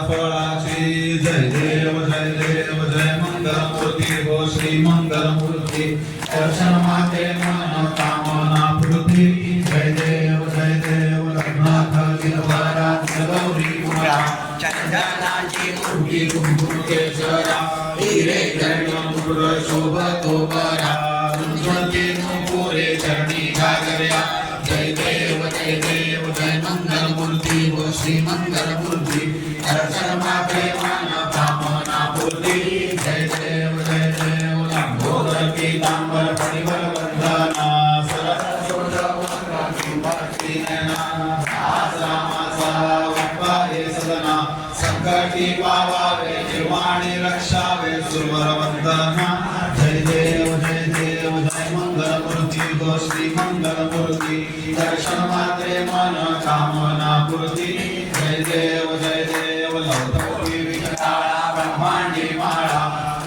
फळाची जय देव जय मंगलमूर्ती हो श्री मंगलमूर्ती दर्शन माते मन कामना पूर्ती जय देव रघुनाथ गिरवारा गौरी मुरा चंदनाची मूर्ती कुंकुम केशरा हिरे चरण शोभतो बरा रुंजती नुपुरे चरणी घागर्या जय देव जय मंगलमूर्ती हो श्री मंगलमूर्ती दर्शन माते मन कामना पूर्ती जय देव लंबोदर पीतांबर परिमल वंदना सरस्वत वंदना भक्ति नैना आसामासा वक्वाये सदना संकटी पावावे निर्वाणी रक्षावे सुरवर वंदना जय देव जय मंगलमूर्ती गो श्री मंगलमूर्ती दर्शन मात्रे मन कामना पूर्ती जय देव लौटवी विकटाळा ब्रह्मांडी माळा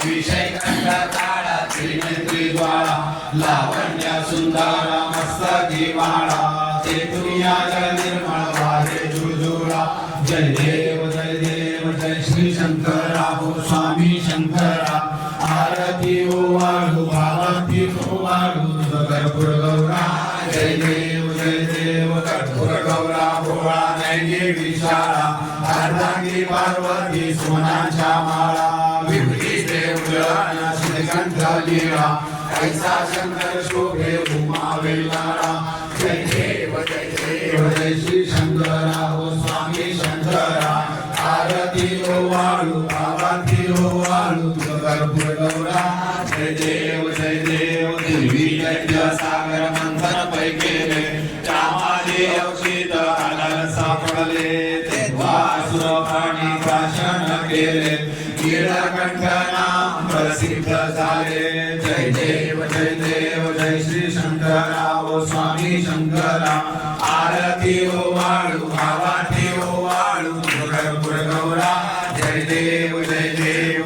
विषय कंठ काळा त्रिनेत्री ज्वाळा लावण्य सुंदर मस्तकी माळा ते दुनिया जय निर्मळ वाहे जुळजुळा जय देव जय श्री शंकरा हो स्वामी शंकरा आरती ओ वाळू आरती ओ वाळू कर्पूर गौरा जय देव कर्पूर गौरा भोळा नैगे विशाळा अर्धांगी पार्वती सोनाच्या माळा विभूती देवळा श्रीकंठ लीळा ऐसा शंकर शोभे उमा वेलाळा जय देव जय श्री शंकरा हो स्वामी शंकरा आरती ओ वाळू आरती ओ वाळू कर्पूर गौरा जय देव देवी दैत्य सागर मंथन पैकेले चामाले औषध आनंद सापडले तेव्हा असुर प्राणी भाषण केले नीलकंठ नाम प्रसिद्ध झाले जय देव जय श्री शंकरा ओ स्वामी शंकरा आरती ओ वाळू आरती ओ वाळू कर्पूर गौरा जय देव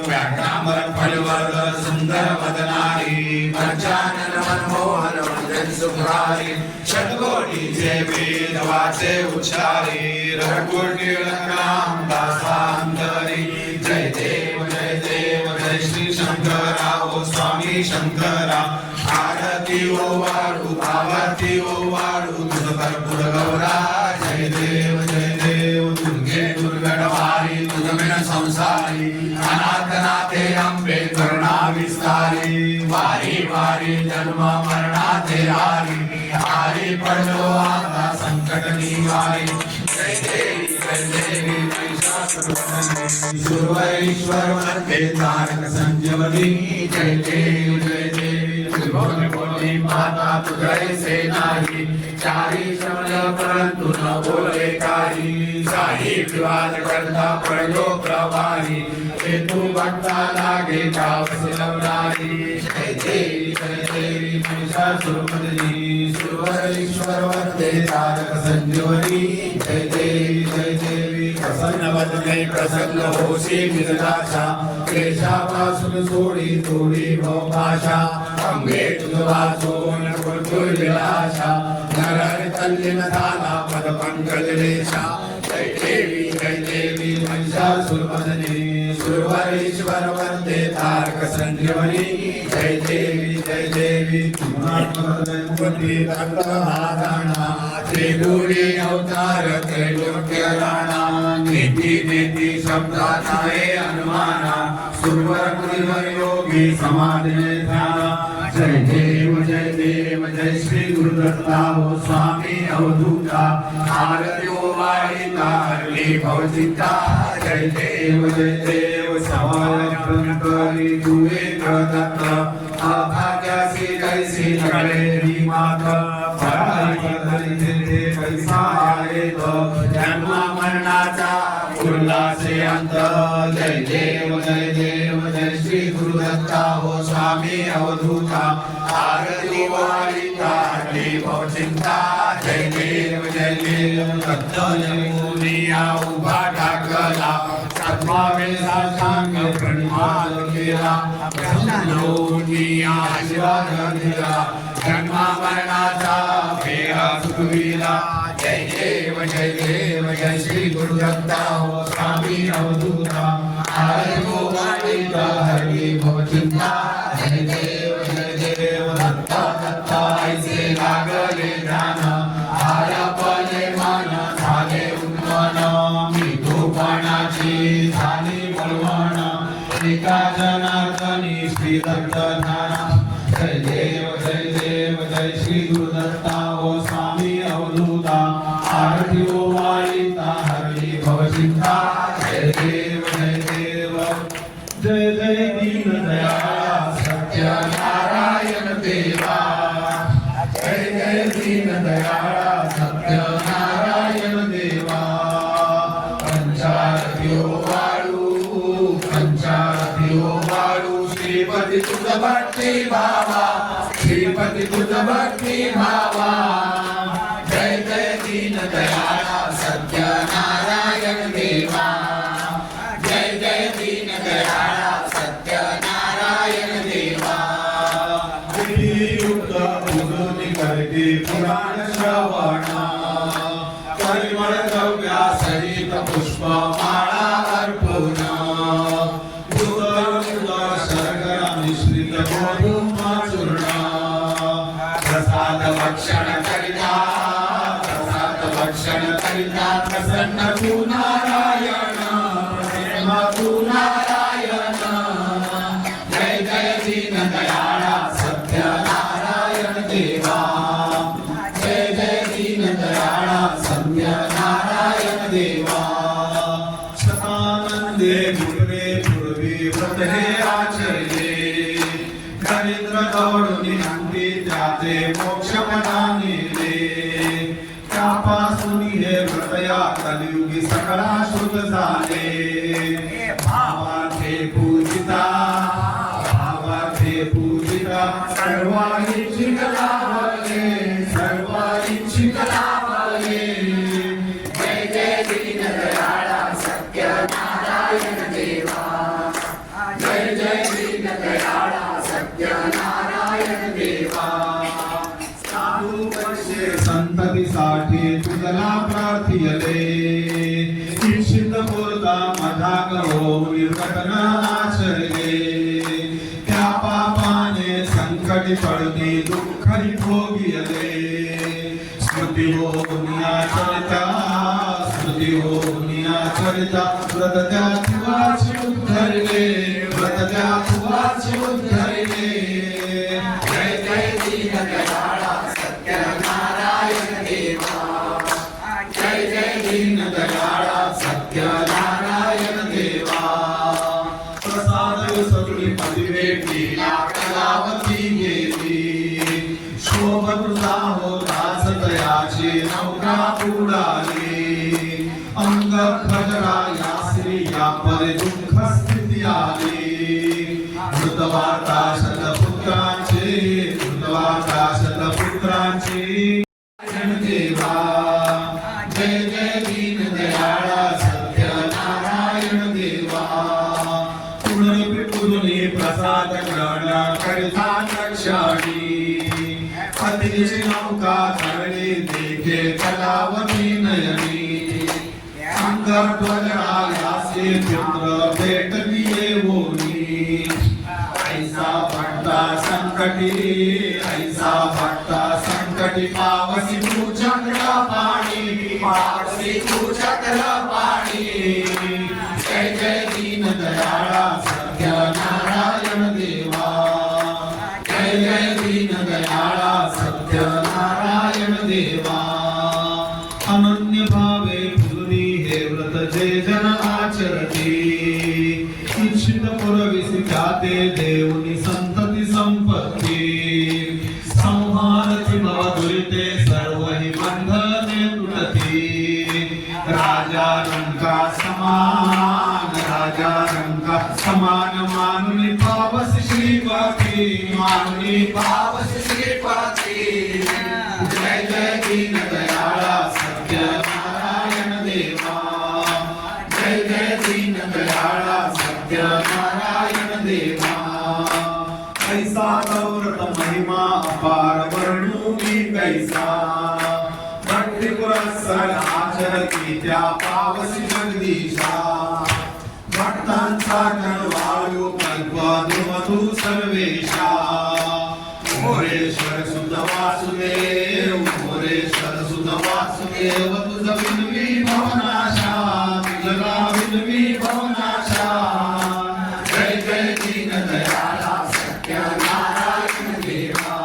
व्याघ्रांबर फळवर्ग सुंदर वदनारी पंचानन मनमोहन वदन सुखारी षट्कोटीचे वेद वाचे उच्चारी रघुकोटी नाम दासांतरी जय देव जय श्री शंकरा ओ स्वामी शंकरा आरती ओ वाळू आरती ओ वाळू कर्पूर गौरा जय देव दुर्गे दुर्गडवारी तुझमेन संसारी अनाथनाथे अंबे करुणा विस्तारी वारी वारी जन्म मरणाचे हारी पडलो आता संकट निवारी जय देवी महिषासुरमर्दिनी सुरवरेश्वर वंदे तारक संजीवनी जय देवी बोली माता तुझे से नाही चारी श्रवण परंतु न बोले काही काही विवाद करता पडलो प्रवाही हेतू भक्ता लागे कावसे लवणारी जय देवी महिषासुरमर्दिनी सुरवरेश्वर वंदे तारक संजीवनी जय देवी प्रसन्न वदने प्रसन्न होशी विरदाशा केशापासून सोडी थोडी भाषा अंगे तुझ वाचून कुलकुल विलाशा नरहरि तल्लीन झाला पद पंकज रेषा जय देवी महिषासुरमर्दिनी सुरवरेश्वर वंदे तारक संजीवनी जय देवी मुक्ती तत्व महाराणा त्रिभुवी अवतार त्रैलोक्य राणा नीती शब्दाचा हे अनुमाना सुरवर मुनिवर योगी समाधीने ध्याना जय देव जय श्री गुरुदत्ता हो स्वामी अवधूता आरती ओ वाळीता हरली भवचिता जय देव सवारी तू एक दत्त अभाग्यासी कैसी नळे मात पैसा आहे जन्म मरणाचा उल्हासे अंत जय देव जय श्री गुरुदत्ता हो स्वामी अवधूता आरती वाळीता हरली भवचिंता जय देव दत्त यमुनिया उभा टाकला सद्भावे साष्टांग प्रणिपात केला प्रसन्नोनिया आशीर्वाद दिला जन्मा मरणाचा फेरा सुखविला जय देव जय श्री गुरुदत्ता हो स्वामी अवधूता हरे गोविंद हरि भवचिंता जय देव दत्ता दत्ता ऐसे लागले ध्यान आरपले मन झाले उन्मन मृदूपणाची झाली बळवण एका जनार्दनी श्री दत्त ध्यान जय देव जय श्री गुरुदत्ता हो स्वामी अवधूता आरती ओवाळीता हरी भवचिंता जय देव जय दीन दयाळा सत्यनारायण देवा जय दीन दयाळा सत्यनारायण देवा पंचारती ओवाळू श्रीपती तुझ भक्ती भावा श्रीपती तुझ भक्ती भावा जय दीन दयाळा सत्यनारायण देवा जय दीन दयाळा सत्यनारायण देवा युक्त उदोनी करते पुराण श्रवण परिमळ द्रव्या सहित पुष्प माळा अर्पण शर्करा मिश्रित गोधूम चूर्ण प्रसाद भक्षण करिता प्रसन्न तू नारायण तू नारायण जय दीन दयाळा सत्यनारायण देवा जय दीन दयाळा सत्यनारायण देवा शतानंदे गुरे पूर्वी व्रत हे आचरले दरिद्र दौडून अंती त्याचे मोक्ष पदाने त्यापासून हे व्रतया कलियुगी सकळा शुद्ध झाले भावाचे पूजिता सर्वांची लाभले जय दीन दयाळा सत्यनारायण देवा जय दीन दयाळा सत्यनारायण देवा साधू वर्षे संततीसाठी तुझला प्रार्थियले इच्छित बोलता मधा करो निर्कटन आचरले त्या पापाने संकटी पडती दुःखी भोगियले स्मृती हो दुनिया चरिता व्रत त्याची वाची उद्धरले जय दीन दयाळा सत्यनारायण देवा जय दीन दयाळा सत्यनारायण देवा प्रसाद सगळी पदिवेटी कलावती गेली शोभकृता होताच तयाची नौका उडाली अंग खजरा या स्त्रिया परे दुःख स्थिती आली मृतवार्ता शतपुत्रांची देवा जय दीन दयाळा सत्यनारायण देवा पुनरुनी प्रसाद ग्रहण करिता लक्षाणी अतिशय नौका तळली देखे कलावती नयनी अंगध्वजायासे पुत्र भेटविये होनी ऐसा भक्ता संकटी पावसी तू चक्र पाणी जय दीन दयाळा सत्यनारायण देवा जय दीन दयाळा सत्यनारायण देवा अनन्य भावे पुरी हे व्रत जे जन आचरती इच्छित पुरविसी त्याते देवनी संतती संपत्ती संहारती भव दुरिते सर्व हि बंधने तुटती राजा रंका समान मानुनी पावस श्रीपती जय दीन दयाळा सत्यनारायण देवा जय दीन दयाळा सत्यनारायण देवा कैसा गौरत महिमा अपार वर्णू मी कैसा भक्ती पुरस्सर आचरती त्या पावसी जगदीशा भक्तांचा कळवाळू कल्पद्रुमधु सर्वेशा मोरेश्वर सुत वासुदेव मोरेश्वर सुत वासुदेव तुझ विनवी भवनाशा तुझला विनवी भवनाशा जय जय दीन दयाळा सत्यनारायण देवा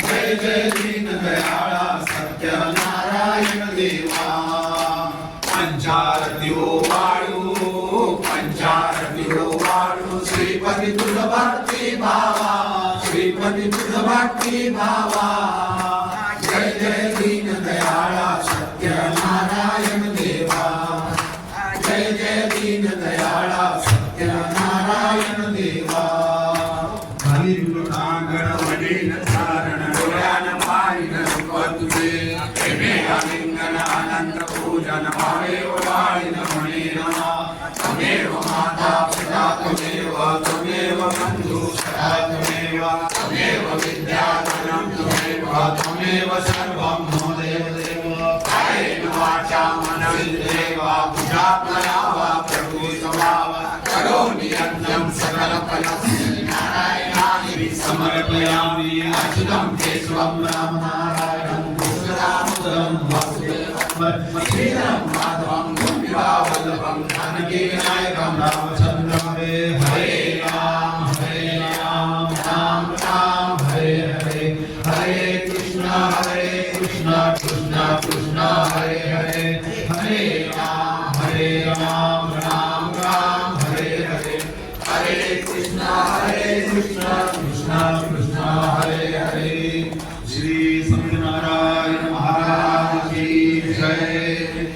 जय जय दीन दयाळा सत्यनारायण देवा पंचारती ओ वाळू श्रीपती तुझ भक्ती भावा श्रीपती तुझ भक्ती भावा जय जय दीन दयाळा सत्यनारायण देवा जय जय दीन दयाळा सत्यनारायण देवा खाली दुर्गांगण वडील सारण डोळ्यान पाहिन रूप तुझे प्रेमे आलिंगन अनंत पूजन भावे वाळीन म्हणे नमा त्वमेव माता पिता त्वमेव बंधु सखा त्वमेव विद्याधनं त्वमेव सर्वं मम देव कायेन वाचा मनसेन्द्रियैर्वा बुद्ध्यात्मना वा प्रभुः स्वभाव करोमि यज्ञं सकलफलस्य नारायणाय समर्पयामि अच्युतं केशवं रामनारायणं कृष्णदामोदरं वासुदेवं श्रीधरं माधवं गोपिकावल्लभं जानकीनायकं रामचन्द्रं हरे राम राम राम हरे हरे हरे कृष्ण कृष्ण कृष्ण हरे हरे हरे राम राम राम हरे हरे हरे कृष्ण कृष्ण कृष्ण हरे हरे श्री सत्यनारायण महाराज की जय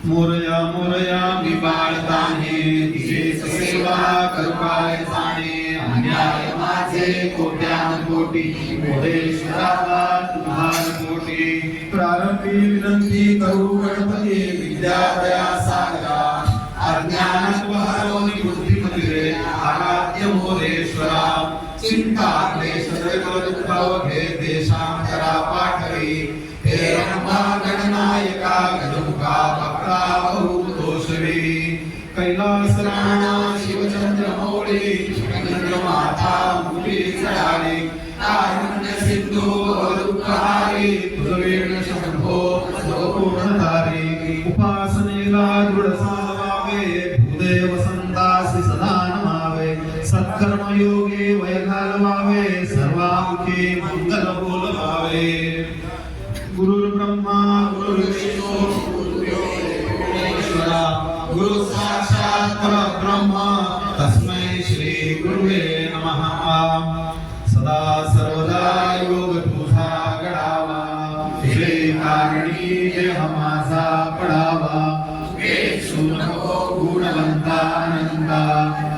मोरया मोरया मी बाळताने तिचेच सेवा करुकाय जाणे अन्याय माझे कोट्यान कोटी मोरेश्वरावा तुझान कोटी प्रारंभी विनंती करू गणपती विद्यादया सागरा अज्ञानत्व हरवणी बुद्धिमती आराध्य मोरेश्वरा चिंता क्लेश दुःख घे देशांतरा पाठवी हे रंभा गणनायका गजमुखा भक्ता बहुतोषवी कैलास राणा शिवचंद्र मौळी चंद्रमाता मुली चढाळी कारुण्य सिंधू दुःखहारी तुझवेण शंभो पूर्णधारी उपासनेला दृढ साधवावे भूदेव संतासी सदा नमावे सत्कर्मयोगी वय घालवावे सर्वामुखी मंगल बोलवावे गुरुर्ब्रह्मा गुरुर्विष्णू गुरुर्देवो गुरु साक्षात् परब्रह्म तस्मै श्री गुरुवे नमः सदा सर्वदा योग तुझा घडावा श्री कारणी देह माझा पडावा नको गुणवंतानंदा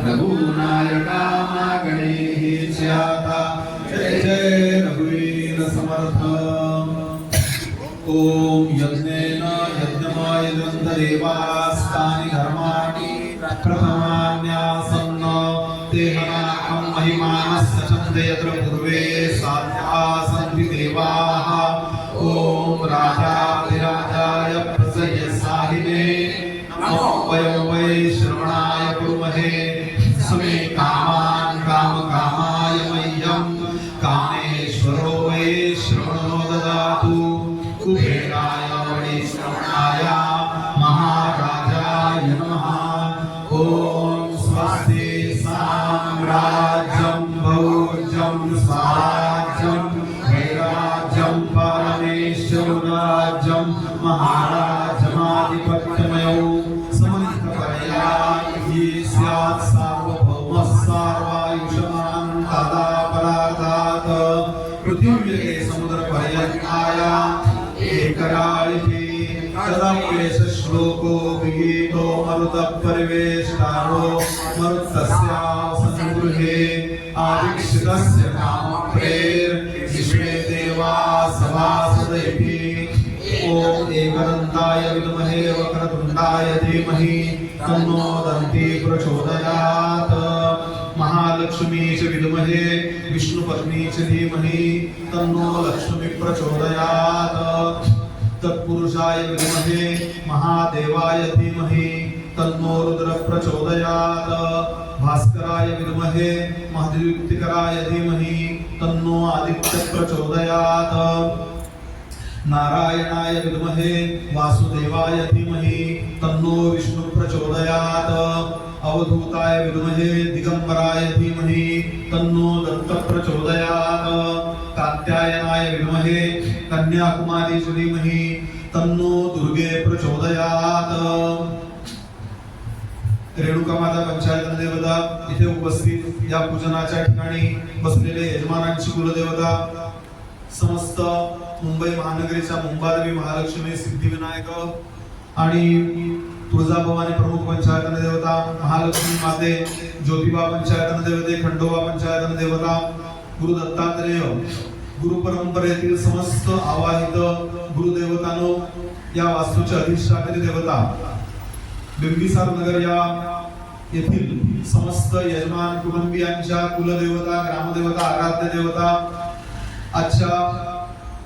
रघुनायका मागणे हेच आता जय जय रघुवीर समर्थ ओम यज्ञेन यज्ञमायजन्त देवास्तानि धर्माणि प्रथमान्यासन्न तेहनाकं महिमानस्य चन्द्रयत्र पूर्वे साध्या सन्ति देवाः ओम राजाधिराजाय प्रसय साहिने नमो वयो वै श्रवणाय कुर्महे समे कामान् कामकामाय मह्यं कामेश्वरो वै श्रवणो ददातु कुबेराय वै श्रवणाय महाराजाय नमः ओम स्वस्ति साम्राज्यं भोज्यं स्वराज्यं वैराज्यं परमेश्वरराज्यं महाराजमाधिपत्यमयो समन्वितपरया हि स्यात् सार्वभौमः सर्वायुष्मान् तदा परागात् पृथिव्ये समुद्रपर्यन्ताया एकराळिः तदप्येष श्लोको विगीतो मरुतः परिवेष्टारो मरुतस्यावसन्गृहे आवीक्षितस्य कामप्रेर्विश्वे देवा सभासदैः ओम एकदन्ताय विद्महे वक्रतुण्डाय धीमहि तन्नो दन्ती प्रचोदयात् महालक्ष्मी च विद्महे विष्णुपत्नी च धीमहि तन्नो लक्ष्मी प्रचोदयात् तत्पुरुषाय विद्महे महादेवाय धीमहि तन्नो रुद्र प्रचोदयात् भास्कराय विद्महे महद्युक्तिकराय धीमहि तन्नो आदित्य प्रचोदयात् नारायणाय विद्महे वासुदेवाय धीमहि तन्नो विष्णु प्रचोदयात् अवधूताय विद्महे दिगंबराय धीमहि तन्नो दत्त प्रचोदयात् कात्यायनाय विद्महे कन्याकुमारी धीमहि तन्नो दुर्गे प्रचोदयात् रेणुका माता पंचायत देवता इथे उपस्थित या पूजनाच्या ठिकाणी बसलेले यजमानांची कुलदेवता समस्त मुंबई महानगरीच्या मुंबादेवी महालक्ष्मी सिद्धिविनायक आणि तुळजाभवानी प्रमुख पंचायत देवता महालक्ष्मी माते ज्योतिबा पंचायत देवते खंडोबा पंचायत देवता गुरु दत्तात्रेय गुरु परंपरेतील समस्त आवाहित गुरुदेवतांनो या वास्तूच्या अधिष्ठात्री देवता बिंबिसार नगर या येथील समस्त यजमान कुटुंबियांच्या कुलदेवता ग्रामदेवता आराध्य देवता आजच्या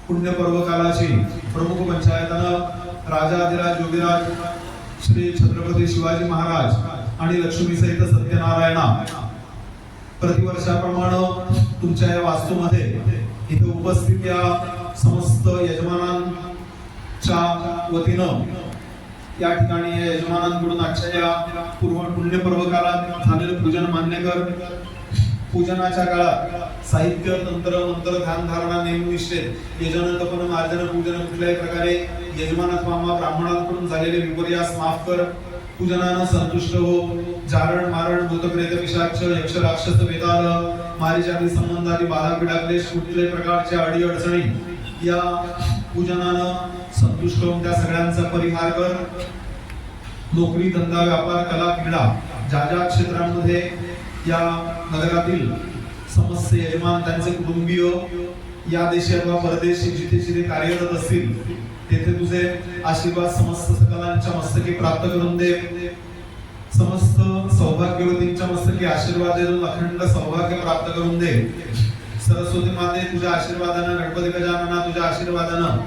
पुण्यपर्व कालाची प्रमुख पंचायतानं राजाधिराज योगीराज श्री छत्रपती शिवाजी महाराज आणि लक्ष्मी सहित सत्यनारायणा प्रतिवर्षाप्रमाणे तुमच्या या वास्तूमध्ये इथे उपस्थित या समस्त यजमानांच्या वतीनं या ठिकाणी यजमानांकडून आजच्या या पूर्व पुण्यपर्व काळात झालेलं पूजन मान्य कर पूजनाच्या काळात साहित्य तंत्र मंत्र ध्यान धारणा नेमनिष्ठेत यजन तपन मार्जन पूजन कुठल्याही प्रकारे यजमान अथवा ब्राह्मणांकडून झालेले विपर्यास माफ कर पूजनानं संतुष्ट हो जारण मारण भूतप्रेत पिशाच यक्ष राक्षस वेताल मारीजाती संबंधादी बाधा पीडा क्लेश कुठल्याही प्रकारच्या अडी अडचणी या पूजनानं संतुष्ट होऊन त्या सगळ्यांचा परिहार कर नोकरी धंदा व्यापार कला क्रीडा ज्या ज्या क्षेत्रांमध्ये या नगरातील समस्त यजमान त्यांचे कुटुंबीय या देशी अथवा परदेशी जिथे जिथे कार्यरत असतील तेथे तुझे आशीर्वाद समस्त सकलांच्या मस्तकी प्राप्त करून दे समस्त सौभाग्यवतींच्या मस्तकी आशीर्वाद देऊन अखंड सौभाग्य प्राप्त करून दे सरस्वती माते तुझ्या आशीर्वादानं गणपती गजानना तुझ्या आशीर्वादानं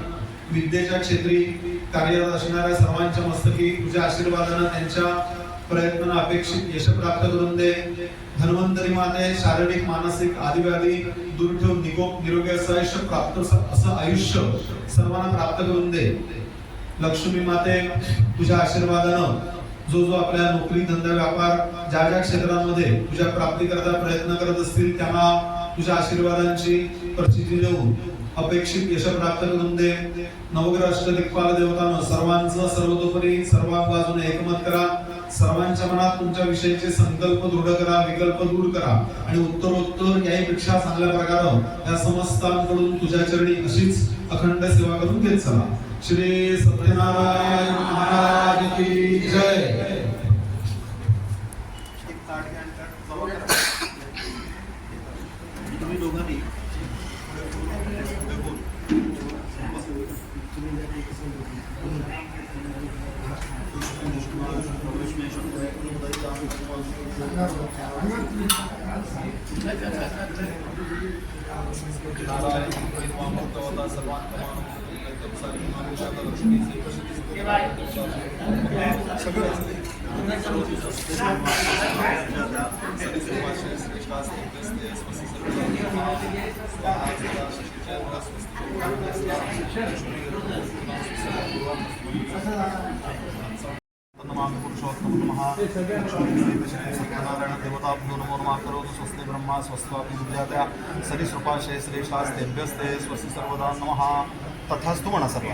विद्येच्या क्षेत्री कार्यरत असणाऱ्या सर्वांच्या मस्तकी तुझ्या आशीर्वादानं त्यांच्या प्रयत्नांना अपेक्षित यश प्राप्त करून दे धन्वंतरी माते शारीरिक मानसिक आदिव्याधी दूर ठेवून निरोगी आयुष्य प्राप्त असं आयुष्य सर्वांना प्राप्त करून दे लक्ष्मी माते तुझ्या आशीर्वादानं जो जो आपल्या नोकरी धंदा व्यापार ज्या ज्या क्षेत्रांमध्ये तुझ्या प्राप्ती करता प्रयत्न करत असतील त्यांना तुझ्या आशीर्वादांची प्रचिती देऊन अपेक्षित यश प्राप्त करून दे नवग्रह अष्टदिक्पाल देवतांनो सर्वांचं सर्वतोपरी सर्व बाजूने एकमत करा सर्वांच्या मनात तुमच्या विषयीचे संकल्प दृढ करा विकल्प दूर करा आणि उत्तरोत्तर याहीपेक्षा चांगल्या प्रकारे या समस्तांकडून तुझ्या चरणी अशीच अखंड सेवा करून घेत चला श्री सत्यनारायण महाराज की जय तुम्ही दोघांनी सत्यनारायण देवताभ्यो नमो नमः करोतु स्वस्ति ब्रह्मा स्वस्ति विद्यातया सरिसृपाशे श्रेष्ठास्तेभ्यस्ते स्वस्ति सर्वदा नमः तथास्तु म्हणा सर्व